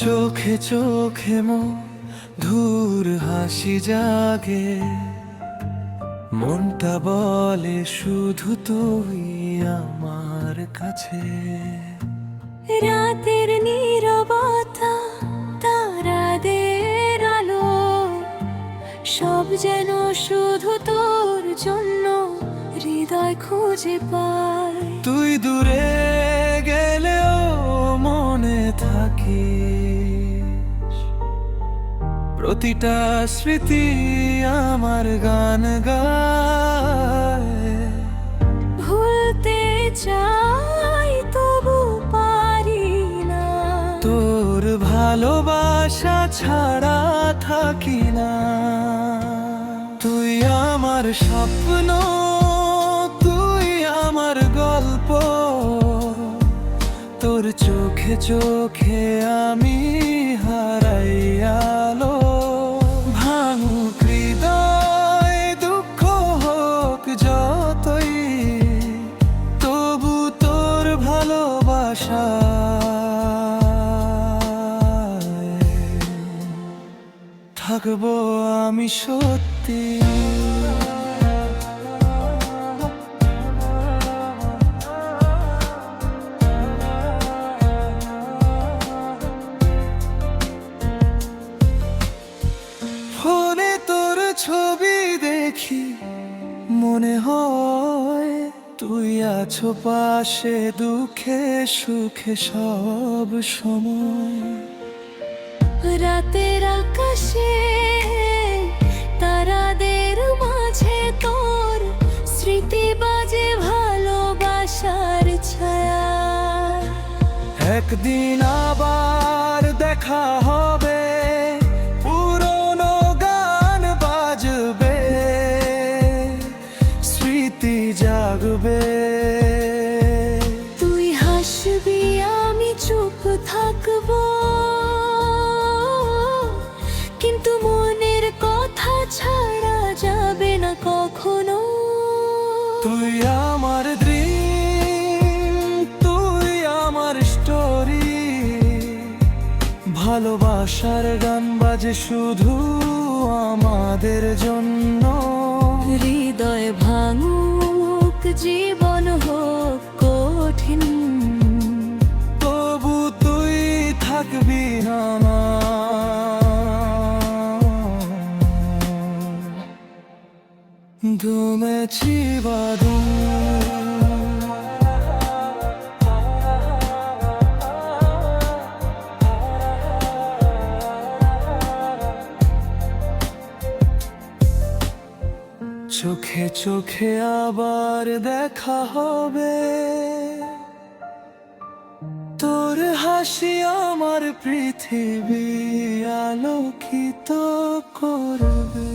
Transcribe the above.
চোখে চোখে ধুর হাসি জাগে, মনটা বলে শুধু তুই আমার কাছে। রাতের নীরবতা, তারাদের আলো, সব যেন শুধু তোর জন্য হৃদয় খুঁজে পায়। তুই দূরে গেলেও মনে থাকিস, প্রতিটা স্মৃতি আমার গান গায়। ভুলতে চাই তবু পারি না, তোর ভালোবাসা ছাড়া থাকি না। তুই আমার স্বপ্ন, তুই আমার গল্প, তোর চোখে চোখে আমি হারাই আলো। ভাঙুক হৃদয়, দুঃখ হোক যতই, তবু তোর ভালোবাসা থাকবো আমি সত্যি। ফোনে তোর ছবি দেখি, মনে হয় তুই আছো পাশে, দুঃখে সুখে সব সময়। রাতের আকাশে তারাদের মাঝে তোর স্মৃতি বাজে ভালোবাসার ছায়া। একদিন আবার দেখা হবে, পুরনো গান বাজবে, স্মৃতি জাগবে। তুই হাসবি, আমি চুপ থাকবো, কিন্তু মনের কথা ছাড়া যাবে না কখনো। তুই আমার ড্রিম, তুই আমার স্টোরি, ভালোবাসার গান বাজে শুধু আমাদের জন্য। হৃদয় ভাঙুক, জীবন হোক কঠিন, তবু তুই থাকবি আমার। দুমেছি বাদু, চোখে চোখে আবার দেখা হবে, তোর হাসি আমার পৃথিবী আলোকিত করবে।